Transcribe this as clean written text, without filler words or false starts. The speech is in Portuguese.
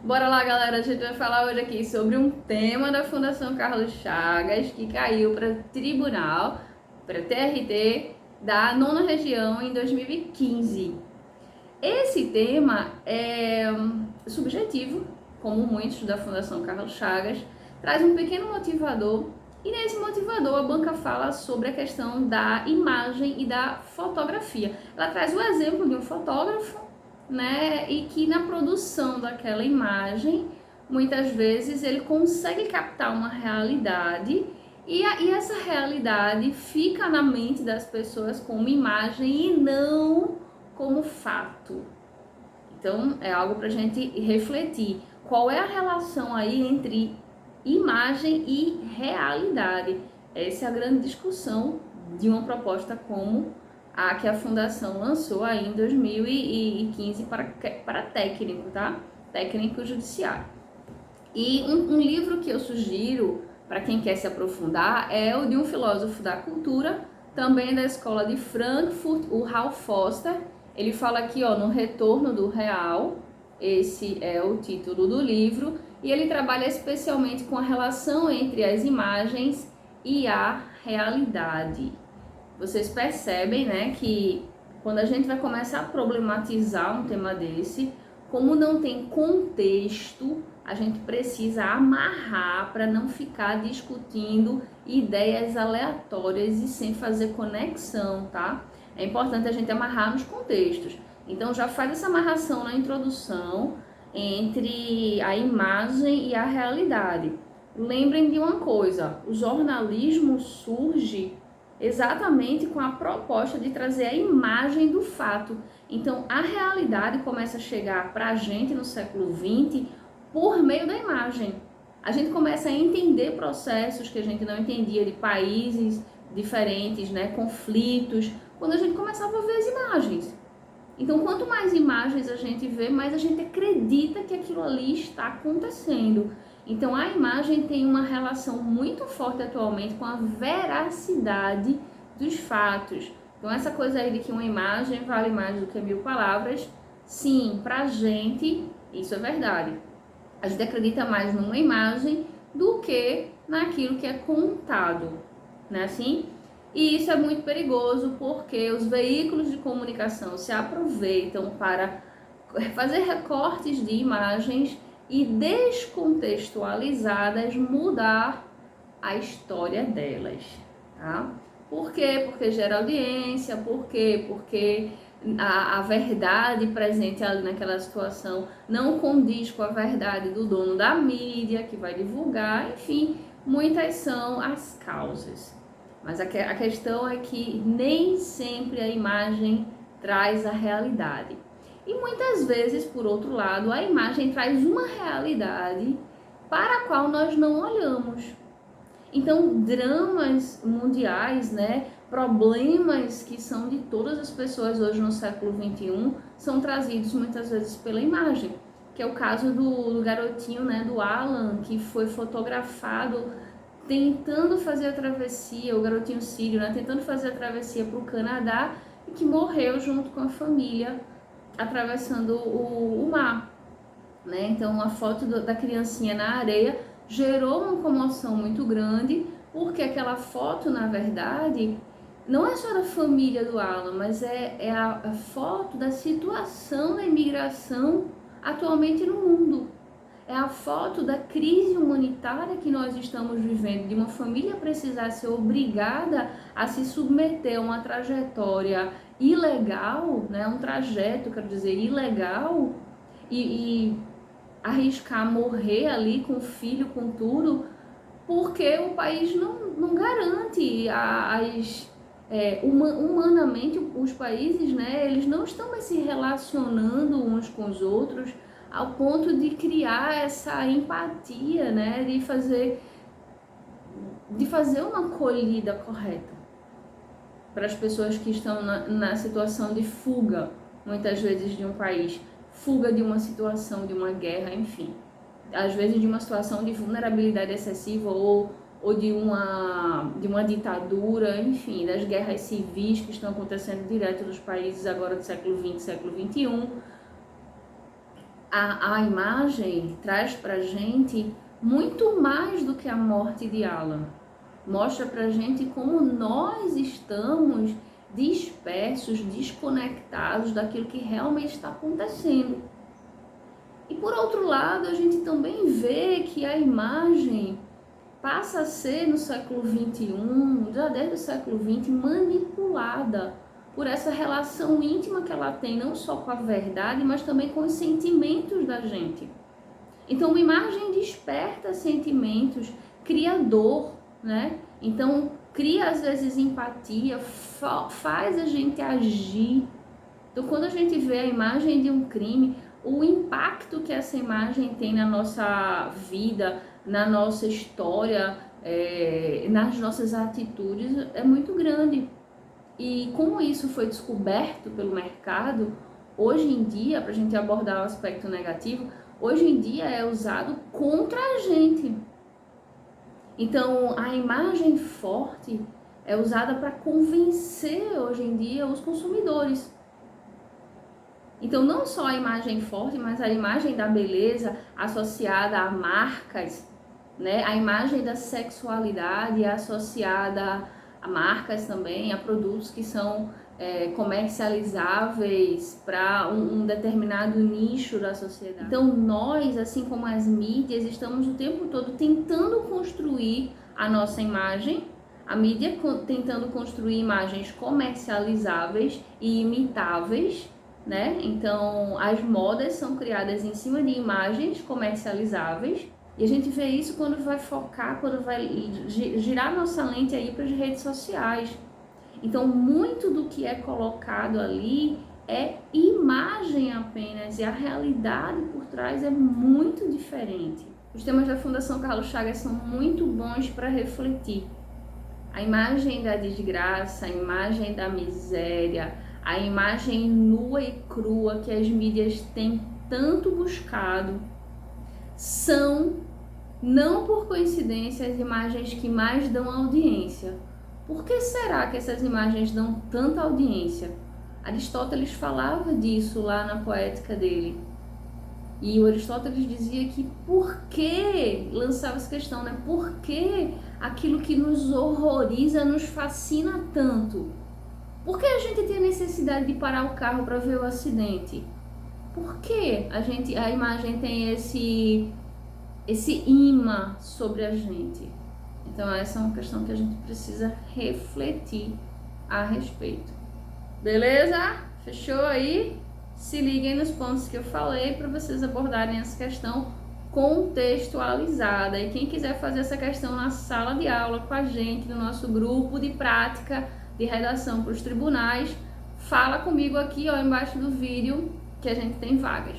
Bora lá, galera, a gente vai falar hoje aqui sobre um tema da Fundação Carlos Chagas que caiu para tribunal, para TRT da nona região em 2015. Esse tema é subjetivo, como muitos da Fundação Carlos Chagas, traz um pequeno motivador e nesse motivador a banca fala sobre a questão da imagem e da fotografia. Ela traz o exemplo de um fotógrafo, né, e que na produção daquela imagem, muitas vezes ele consegue captar uma realidade e essa realidade fica na mente das pessoas como imagem e não como fato. Então é algo para a gente refletir. Qual é a relação aí entre imagem e realidade? Essa é a grande discussão de uma proposta como a que a Fundação lançou aí em 2015 para técnico, tá? Técnico judiciário. E um livro que eu sugiro para quem quer se aprofundar é o de um filósofo da cultura, também da escola de Frankfurt, o Ralph Foster. Ele fala aqui, ó, no Retorno do Real, esse é o título do livro, e ele trabalha especialmente com a relação entre as imagens e a realidade. Vocês percebem, né, que quando a gente vai começar a problematizar um tema desse, como não tem contexto, a gente precisa amarrar para não ficar discutindo ideias aleatórias e sem fazer conexão, tá? É importante a gente amarrar nos contextos. Então já faz essa amarração na introdução entre a imagem e a realidade. Lembrem de uma coisa, o jornalismo surge exatamente com a proposta de trazer a imagem do fato. Então, a realidade começa a chegar para a gente no século XX por meio da imagem. A gente começa a entender processos que a gente não entendia de países diferentes, né, conflitos, quando a gente começava a ver as imagens. Então, quanto mais imagens a gente vê, mais a gente acredita que aquilo ali está acontecendo. Então, a imagem tem uma relação muito forte atualmente com a veracidade dos fatos. Então, essa coisa aí de que uma imagem vale mais do que 1000 palavras, sim, pra gente, isso é verdade. A gente acredita mais numa imagem do que naquilo que é contado, né assim? E isso é muito perigoso porque os veículos de comunicação se aproveitam para fazer recortes de imagens e descontextualizadas mudar a história delas, tá? Por quê? Porque gera audiência, por quê? Porque a verdade presente ali naquela situação não condiz com a verdade do dono da mídia que vai divulgar, enfim, muitas são as causas. Mas a questão é que nem sempre a imagem traz a realidade. E muitas vezes, por outro lado, a imagem traz uma realidade para a qual nós não olhamos. Então, dramas mundiais, né, problemas que são de todas as pessoas hoje no século XXI, são trazidos muitas vezes pela imagem, que é o caso do garotinho, né, do Alan, que foi fotografado tentando fazer a travessia, o garotinho sírio, né, tentando fazer a travessia para o Canadá e que morreu junto com a família atravessando o mar, né? Então a foto da criancinha na areia gerou uma comoção muito grande, porque aquela foto, na verdade, não é só da família do Alan, mas é a foto da situação da imigração atualmente no mundo. É a foto da crise humanitária que nós estamos vivendo, de uma família precisar ser obrigada a se submeter a uma trajetória ilegal, né? Um trajeto, quero dizer, ilegal, e arriscar morrer ali com o filho, com tudo, porque o país não garante humanamente os países, né? Eles não estão mais se relacionando uns com os outros ao ponto de criar essa empatia, né, de fazer uma acolhida correta para as pessoas que estão na situação de fuga, muitas vezes de um país, fuga de uma situação, de uma guerra, enfim, às vezes de uma situação de vulnerabilidade excessiva ou de uma ditadura, enfim, das guerras civis que estão acontecendo direto nos países agora do século XX, século XXI. A imagem traz pra gente muito mais do que a morte de Alan. Mostra pra gente como nós estamos dispersos, desconectados daquilo que realmente está acontecendo. E por outro lado, a gente também vê que a imagem passa a ser no século XXI, já desde o século XX, manipulada por essa relação íntima que ela tem, não só com a verdade, mas também com os sentimentos da gente. Então, uma imagem desperta sentimentos, cria dor, né? Então, cria às vezes empatia, faz a gente agir. Então, quando a gente vê a imagem de um crime, o impacto que essa imagem tem na nossa vida, na nossa história, nas nossas atitudes, é muito grande. E como isso foi descoberto pelo mercado, hoje em dia, para a gente abordar o aspecto negativo, hoje em dia é usado contra a gente. Então, a imagem forte é usada para convencer hoje em dia os consumidores. Então, não só a imagem forte, mas a imagem da beleza associada a marcas, né? A imagem da sexualidade associada a marcas também, a produtos que são comercializáveis para um determinado nicho da sociedade. Então, nós, assim como as mídias, estamos o tempo todo tentando construir a nossa imagem, a mídia tentando construir imagens comercializáveis e imitáveis, né? Então, as modas são criadas em cima de imagens comercializáveis e a gente vê isso quando vai focar, quando vai girar nossa lente aí para as redes sociais. Então, muito do que é colocado ali é imagem apenas e a realidade por trás é muito diferente. Os temas da Fundação Carlos Chagas são muito bons para refletir. A imagem da desgraça, a imagem da miséria, a imagem nua e crua que as mídias têm tanto buscado são, não por coincidência, as imagens que mais dão audiência. Por que será que essas imagens dão tanta audiência? Aristóteles falava disso lá na Poética dele. E o Aristóteles dizia que por que, lançava essa questão, né? Por que aquilo que nos horroriza nos fascina tanto? Por que a gente tem a necessidade de parar o carro para ver o acidente? Por que a imagem tem esse imã sobre a gente? Então essa é uma questão que a gente precisa refletir a respeito. Beleza? Fechou aí? Se liguem nos pontos que eu falei para vocês abordarem essa questão contextualizada. E quem quiser fazer essa questão na sala de aula com a gente, no nosso grupo de prática de redação para os tribunais, fala comigo aqui, ó, embaixo do vídeo, que a gente tem vagas.